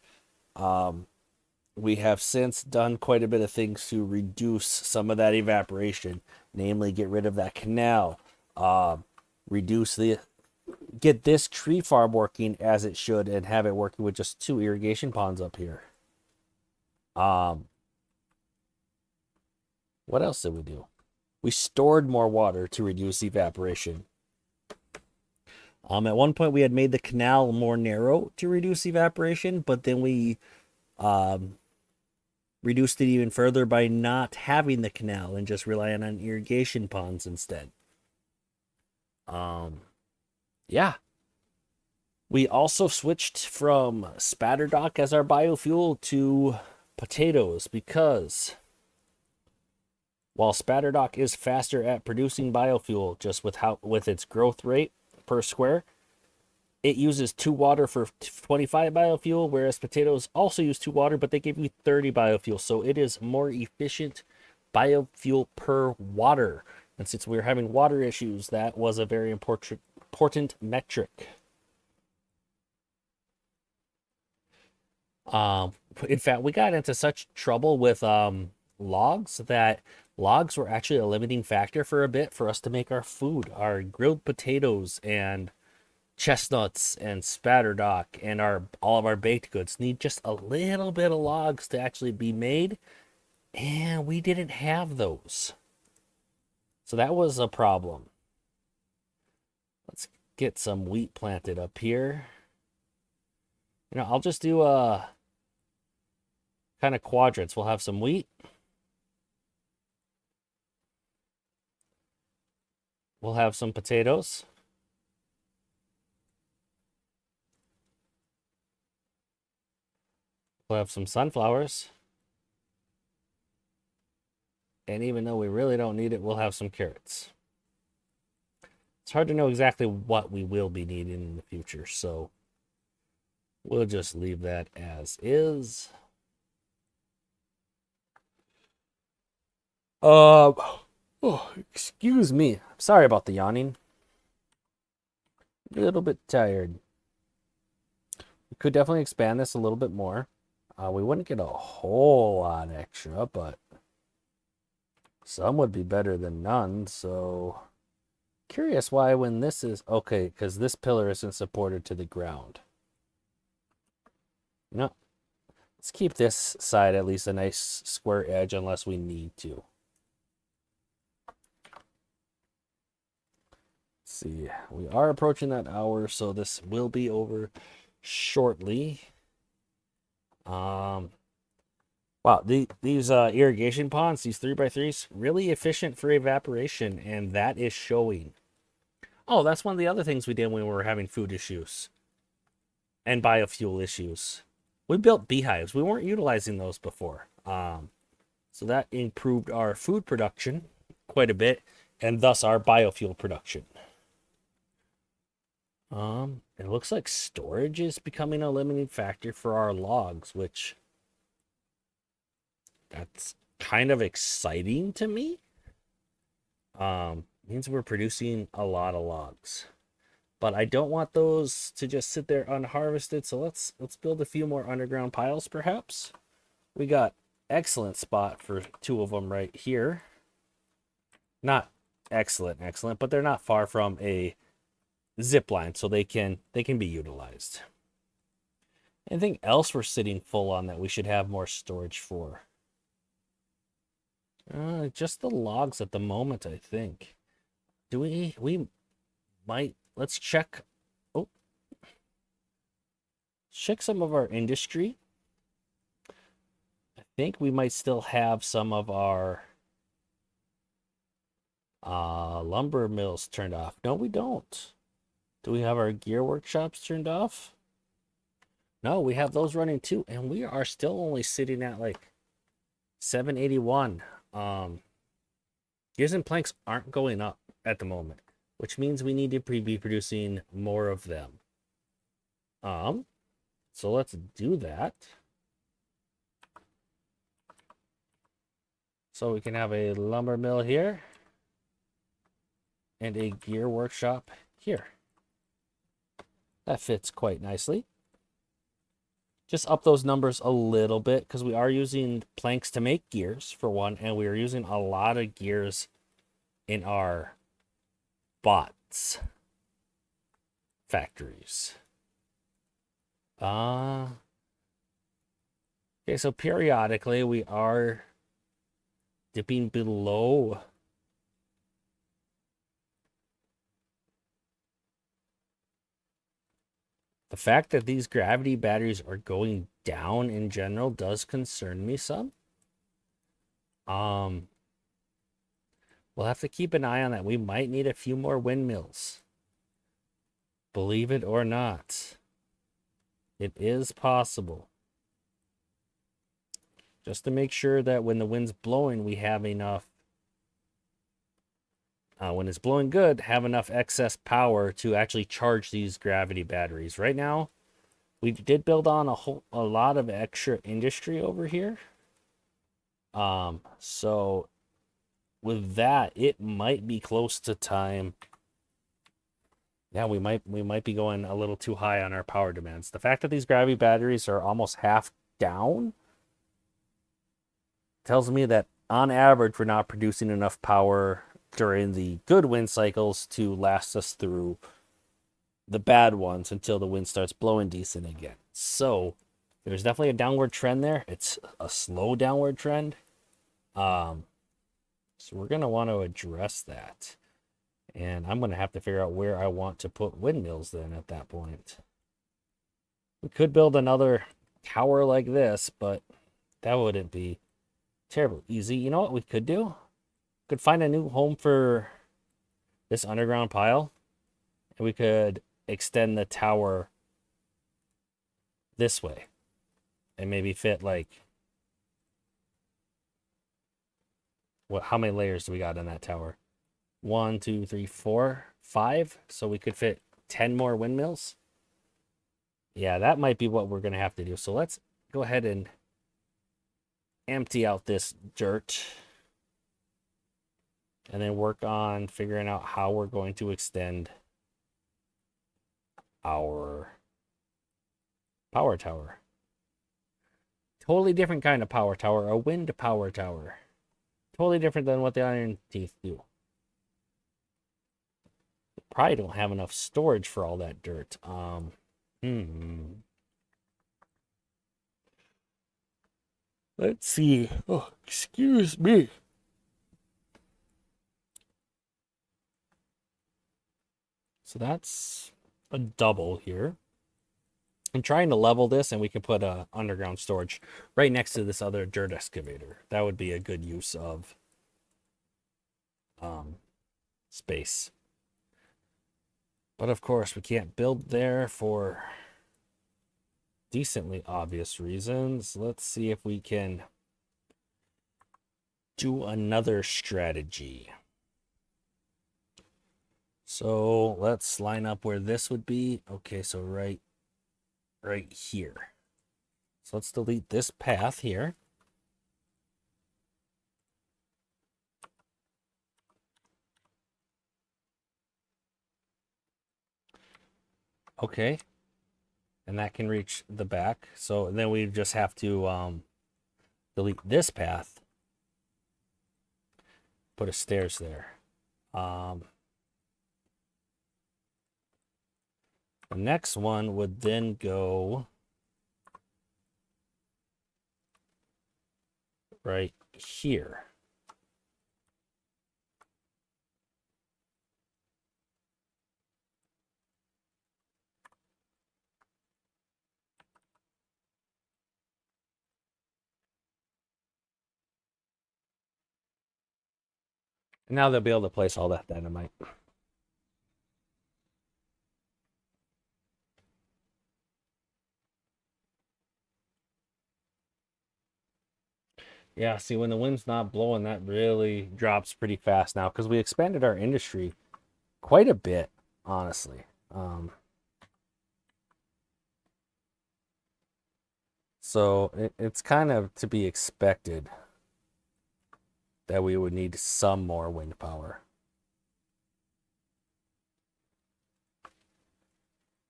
We have since done quite a bit of things to reduce some of that evaporation, namely get rid of that canal, reduce the get this tree farm working as it should and have it working with just 2 irrigation ponds up here. What else did we do? We stored more water to reduce evaporation. At one point we had made the canal more narrow to reduce evaporation, but then we reduced it even further by not having the canal and just relying on irrigation ponds instead. Yeah. We also switched from spatterdock as our biofuel to potatoes because while spatterdock is faster at producing biofuel just with its growth rate per square, it uses 2 water for 25 biofuel, whereas potatoes also use 2 water, but they give you 30 biofuel. So it is more efficient biofuel per water. And since we were having water issues, that was a very important metric. In fact, we got into such trouble with logs that logs were actually a limiting factor for a bit for us to make our food. Our grilled potatoes and chestnuts and spatterdock and all of our baked goods need just a little bit of logs to actually be made, and we didn't have those. So that was a problem. Let's get some wheat planted up here. I'll just do kind of quadrants. We'll have some wheat. We'll have some potatoes. We'll have some sunflowers. And even though we really don't need it, we'll have some carrots. It's hard to know exactly what we will be needing in the future, so we'll just leave that as is. Excuse me. Sorry about the yawning. A little bit tired. We could definitely expand this a little bit more. We wouldn't get a whole lot extra, but some would be better than none, so curious why when this is okay, because this pillar isn't supported to the ground. No. Let's keep this side at least a nice square edge unless we need to. Let's see, we are approaching that hour, so this will be over shortly. Wow, these irrigation ponds, these 3x3s, really efficient for evaporation, and that is showing. Oh, that's one of the other things we did when we were having food issues and biofuel issues. We built beehives. We weren't utilizing those before. So that improved our food production quite a bit, and thus our biofuel production. It looks like storage is becoming a limiting factor for our logs, which that's kind of exciting to me. Means we're producing a lot of logs. But I don't want those to just sit there unharvested, so let's build a few more underground piles perhaps. We got excellent spot for 2 of them right here. Not excellent, but they're not far from a zip line, so they can be utilized. Anything else we're sitting full on that we should have more storage for? Just the logs at the moment, I think. Do we might, let's check. Oh, check some of our industry. I think we might still have some of our lumber mills turned off. No, we don't. Do we have our gear workshops turned off? No, we have those running too, and we are still only sitting at like 781. Gears and planks aren't going up at the moment, which means we need to be producing more of them. So let's do that. So we can have a lumber mill here and a gear workshop here. That fits quite nicely. Just up those numbers a little bit because we are using planks to make gears for one, and we are using a lot of gears in our bots. factories. Okay, so periodically we are dipping below the fact that these gravity batteries are going down in general does concern me some. We'll have to keep an eye on that. We might need a few more windmills. Believe it or not, it is possible. Just to make sure that when the wind's blowing, we have enough. When it's blowing good, have enough excess power to actually charge these gravity batteries. Right now, we did build on a lot of extra industry over here. So with that, it might be close to time. Yeah, we might be going a little too high on our power demands. The fact that these gravity batteries are almost half down tells me that on average we're not producing enough power during the good wind cycles to last us through the bad ones until the wind starts blowing decent again. So there's definitely a downward trend there. It's a slow downward trend. So we're going to want to address that. And I'm going to have to figure out where I want to put windmills then at that point. We could build another tower like this, but that wouldn't be terribly easy. You know what we could do? Could find a new home for this underground pile, and we could extend the tower this way and maybe fit like how many layers do we got in that tower? 1, 2, 3, 4, 5. So we could fit 10 more windmills. Yeah, that might be what we're gonna have to do. So let's go ahead and empty out this dirt and then work on figuring out how we're going to extend our power tower. Totally different kind of power tower, a wind power tower. Totally different than what the Iron Teeth do. Probably don't have enough storage for all that dirt. Let's see. Oh, excuse me. So that's a double here. I'm trying to level this, and we can put a underground storage right next to this other dirt excavator. That would be a good use of space. But of course, we can't build there for decently obvious reasons. Let's see if we can do another strategy. So let's line up where this would be. Okay, so right here. So let's delete this path here. Okay. And that can reach the back. So then we just have to delete this path. Put a stairs there. The next one would then go right here. And now they'll be able to place all that dynamite. Yeah, see, when the wind's not blowing, that really drops pretty fast now because we expanded our industry quite a bit, honestly. So it's kind of to be expected that we would need some more wind power.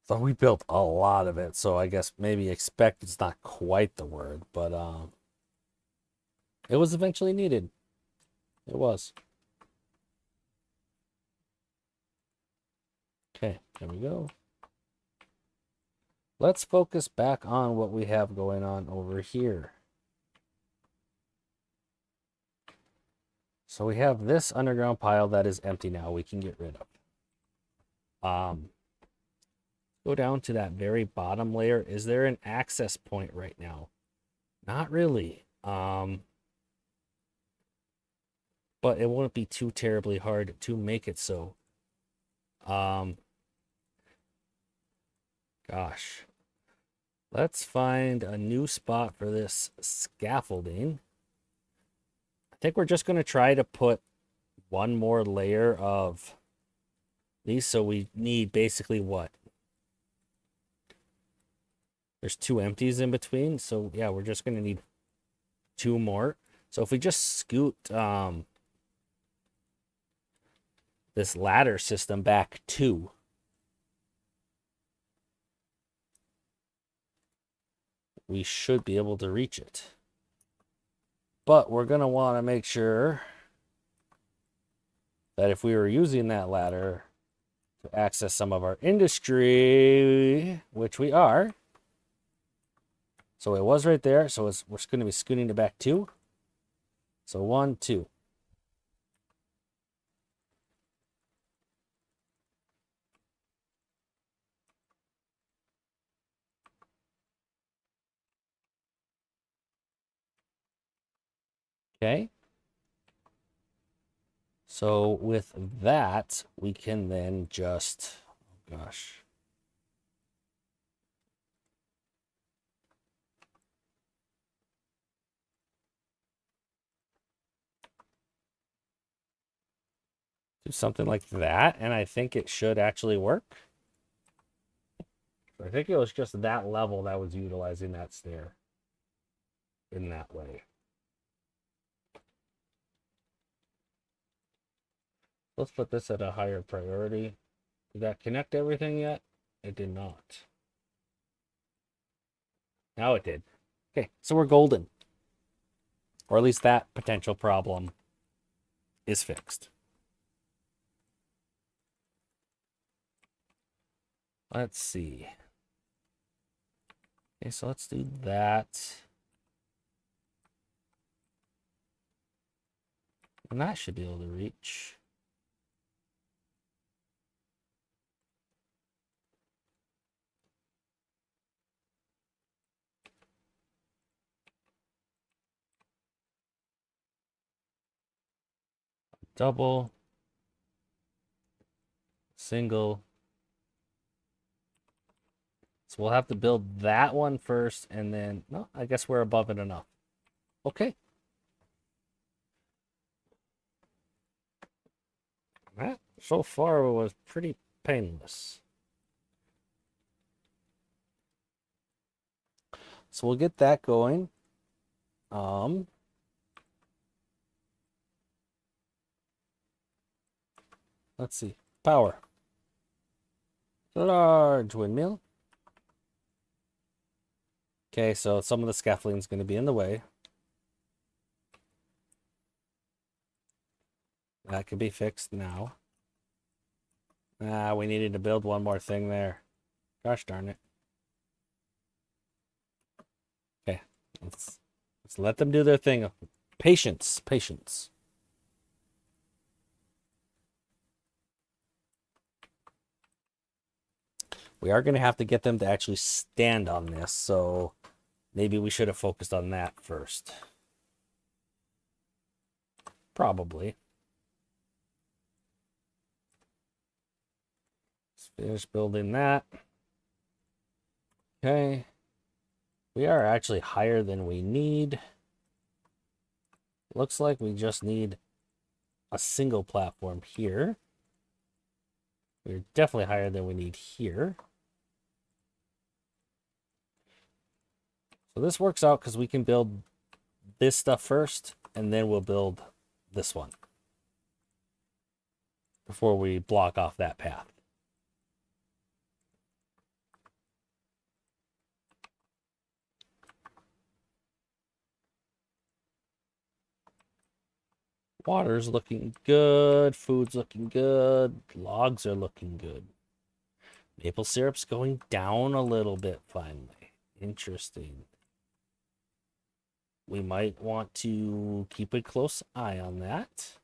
So we built a lot of it, so I guess maybe expect is not quite the word, but it was eventually needed. It was. Okay, there we go. Let's focus back on what we have going on over here. So we have this underground pile that is empty now. We can get rid of. Go down to that very bottom layer. Is there an access point right now? Not really. But it won't be too terribly hard to make it so. Gosh. Let's find a new spot for this scaffolding. I think we're just going to try to put one more layer of these. So we need basically what? There's two empties in between. So yeah, we're just going to need two more. So if we just scoot this ladder system back two, we should be able to reach it. But we're going to want to make sure that if we were using that ladder to access some of our industry, which we are. So it was right there. So we're going to be scooting it back two. So 1, 2. Okay. So with that, we can then just, oh gosh. Do something like that. And I think it should actually work. I think it was just that level that was utilizing that stair in that way. Let's put this at a higher priority. Did that connect everything yet? It did not. Now it did. Okay, so we're golden. Or at least that potential problem is fixed. Let's see. Okay, so let's do that. And that should be able to reach. Double. Single. So we'll have to build that one first, and then, no, I guess we're above it enough. Okay. That so far was pretty painless. So we'll get that going. Let's see. Power. Large windmill. Okay, so some of the scaffolding is going to be in the way. That can be fixed now. We needed to build one more thing there. Gosh darn it. Okay, let's let them do their thing. Patience, patience. We are going to have to get them to actually stand on this, so maybe we should have focused on that first. Probably. Let's finish building that. Okay. We are actually higher than we need. Looks like we just need a single platform here. We're definitely higher than we need here. So this works out because we can build this stuff first, and then we'll build this one before we block off that path. Water's looking good. Food's looking good. Logs are looking good. Maple syrup's going down a little bit finally. Interesting. We might want to keep a close eye on that.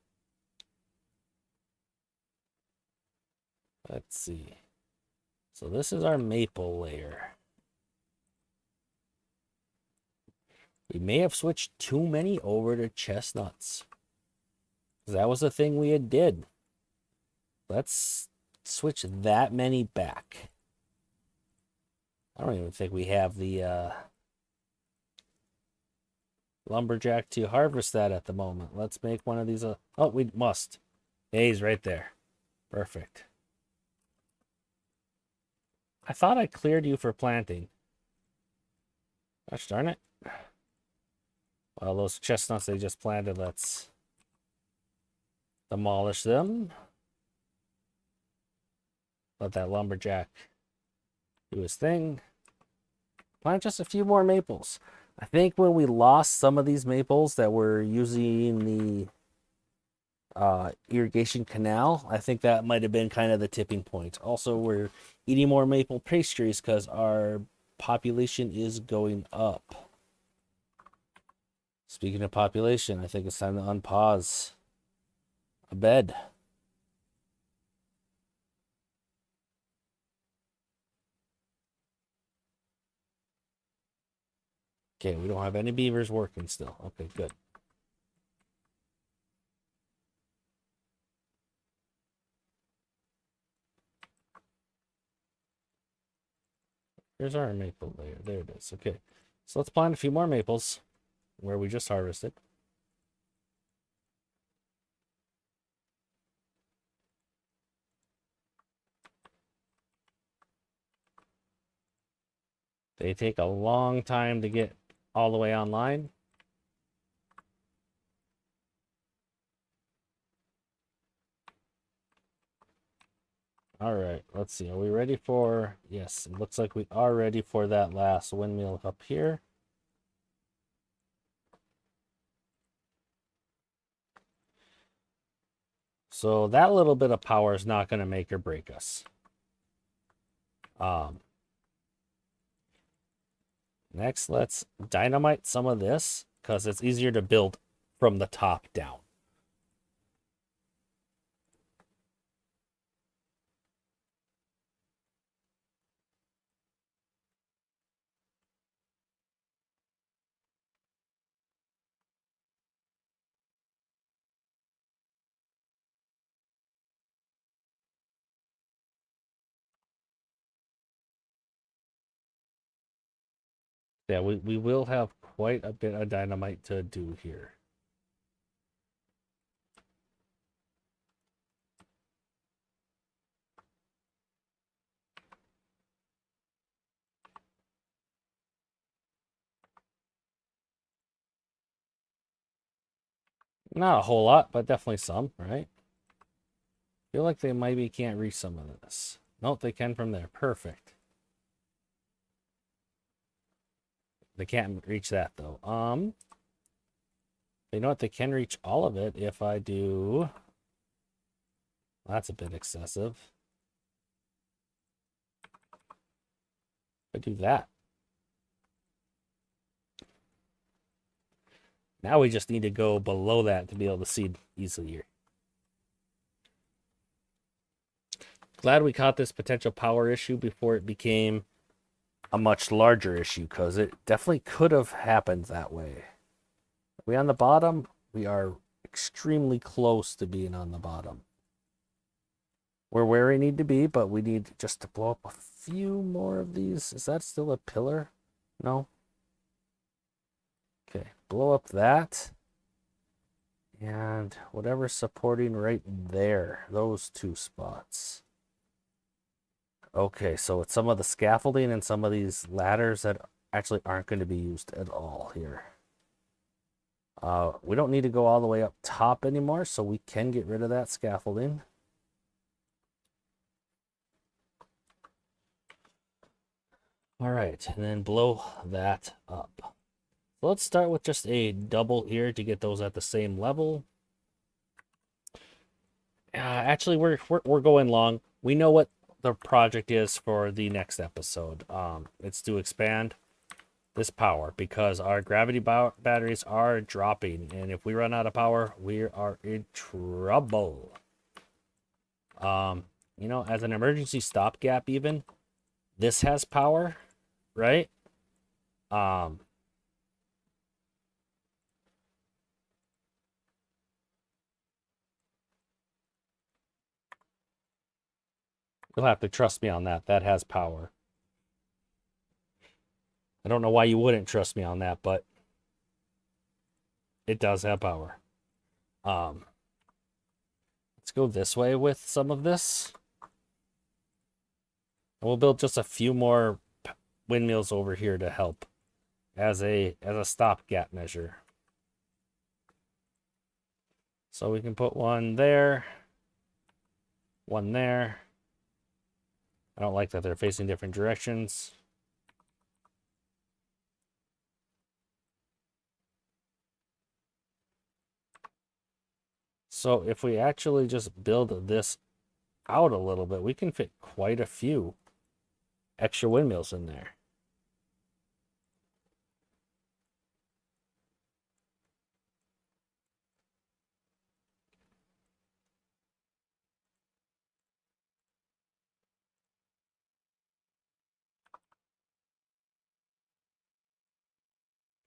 Let's see. So this is our maple layer. We may have switched too many over to chestnuts. That was the thing we had did. Let's switch that many back. I don't even think we have the lumberjack to harvest that at the moment. Let's make one of these. Oh, we must. Hey, he's right there. Perfect. I thought I cleared you for planting. Gosh darn it. Well, those chestnuts they just planted, let's demolish them. Let that lumberjack do his thing. Plant just a few more maples. I think when we lost some of these maples that were using the irrigation canal, I think that might have been kind of the tipping point. Also, we're eating more maple pastries because our population is going up. Speaking of population, I think it's time to unpause a bed. Okay, we don't have any beavers working still. Okay, good. Here's our maple layer. There it is. Okay, so let's plant a few more maples where we just harvested. They take a long time to get all the way online. All right, let's see. Are we ready for... Yes, it looks like we are ready for that last windmill up here. So that little bit of power is not going to make or break us. Next, let's dynamite some of this because it's easier to build from the top down. Yeah, we will have quite a bit of dynamite to do here. Not a whole lot, but definitely some, right? Feel like they maybe can't reach some of this. Nope, they can from there. Perfect. They can't reach that though. You know what? They can reach all of it if I do. That's a bit excessive. If I do that. Now we just need to go below that to be able to seed easier. Glad we caught this potential power issue before it became a much larger issue, because it definitely could have happened that way. Are we on the bottom? We are extremely close to being on the bottom. We're where we need to be, but we need just to blow up a few more of these. Is that still a pillar? No? Okay, blow up that. And whatever's supporting right there, those two spots. Okay, so it's some of the scaffolding and some of these ladders that actually aren't going to be used at all here. We don't need to go all the way up top anymore, so we can get rid of that scaffolding. All right, and then blow that up. So let's start with just a double here to get those at the same level. Actually, we're going long. We know what the project is for the next episode. It's to expand this power because our gravity batteries are dropping, and if we run out of power, we are in trouble. You know, as an emergency stopgap, even this has power, right? Um, you'll have to trust me on that. That has power. I don't know why you wouldn't trust me on that, but it does have power. Um, let's go this way with some of this. And we'll build just a few more windmills over here to help as a stopgap measure. So we can put one there, one there. I don't like that they're facing different directions. So if we actually just build this out a little bit, we can fit quite a few extra windmills in there.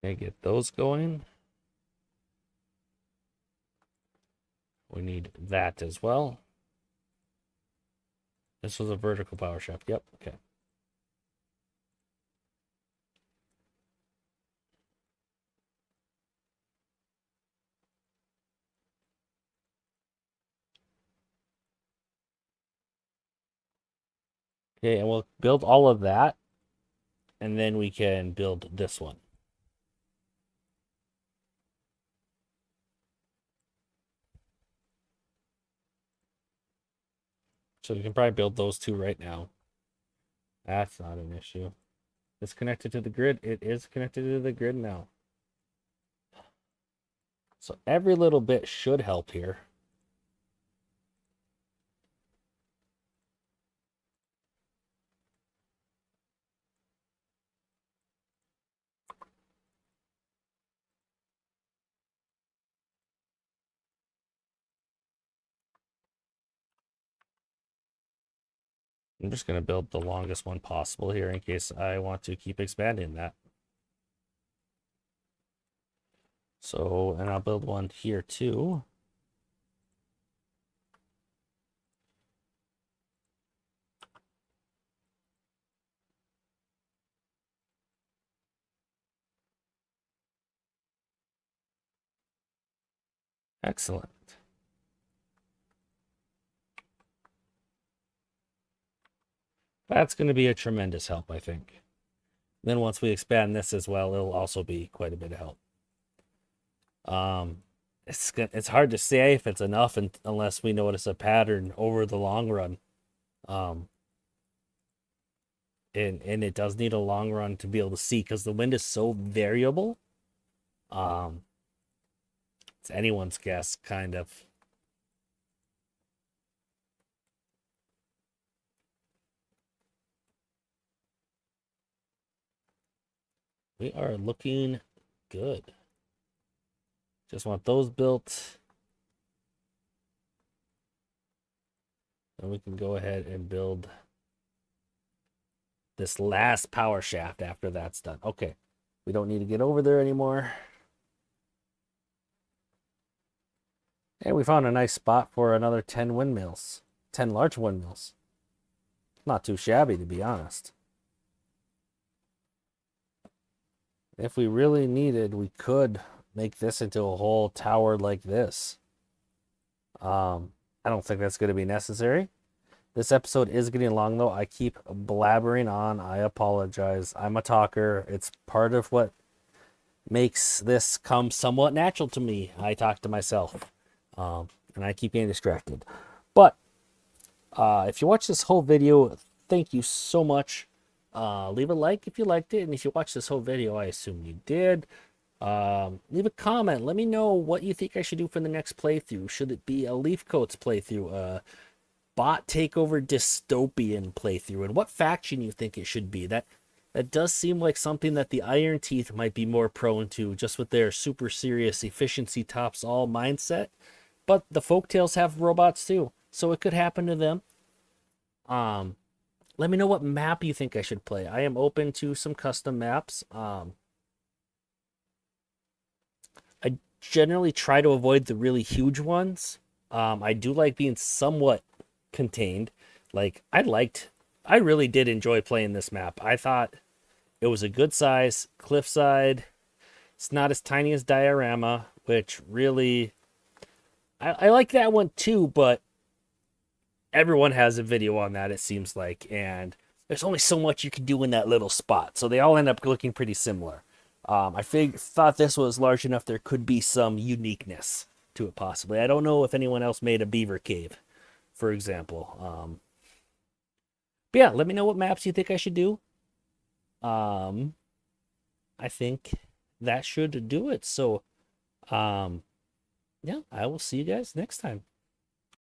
Okay, get those going. We need that as well. This was a vertical power shaft. Yep, okay. Okay, and we'll build all of that, and then we can build this one. So we can probably build those two right now. That's not an issue. It's connected to the grid. It is connected to the grid now. So every little bit should help here. I'm just going to build the longest one possible here in case I want to keep expanding that. So, and I'll build one here too. Excellent. That's going to be a tremendous help, I think. Then once we expand this as well, it'll also be quite a bit of help. It's hard to say if it's enough unless we notice a pattern over the long run. And it does need a long run to be able to see because the wind is so variable. It's anyone's guess, kind of. We are looking good. Just want those built. And we can go ahead and build this last power shaft after that's done. Okay. We don't need to get over there anymore. And we found a nice spot for another 10 windmills. 10 large windmills. Not too shabby, to be honest. If we really needed, we could make this into a whole tower like this. I don't think that's going to be necessary. This episode is getting long, though. I keep blabbering on. I apologize. I'm a talker. It's part of what makes this come somewhat natural to me. I talk to myself, and I keep getting distracted. But if you watch this whole video, thank you so much. Leave a like if you liked it, and if you watched this whole video, I assume you did. Leave a comment. Let me know what you think I should do for the next playthrough. Should it be a Leaf Coats playthrough, bot takeover dystopian playthrough and what faction you think it should be. That does seem like something that the Iron Teeth might be more prone to, just with their super serious efficiency tops all mindset. But the Folktales have robots too, so it could happen to them. Um, Let me know what map you think I should play. I am open to some custom maps. I generally try to avoid the really huge ones. I do like being somewhat contained. Like I really did enjoy playing this map. I thought it was a good size cliffside. It's not as tiny as Diorama, which really I like that one too, but everyone has a video on that, it seems like, and there's only so much you can do in that little spot, so they all end up looking pretty similar. I thought this was large enough there could be some uniqueness to it, possibly. I don't know if anyone else made a beaver cave, for example. But yeah, let me know what maps you think I should do. Um, I think that should do it. So, yeah, I will see you guys next time.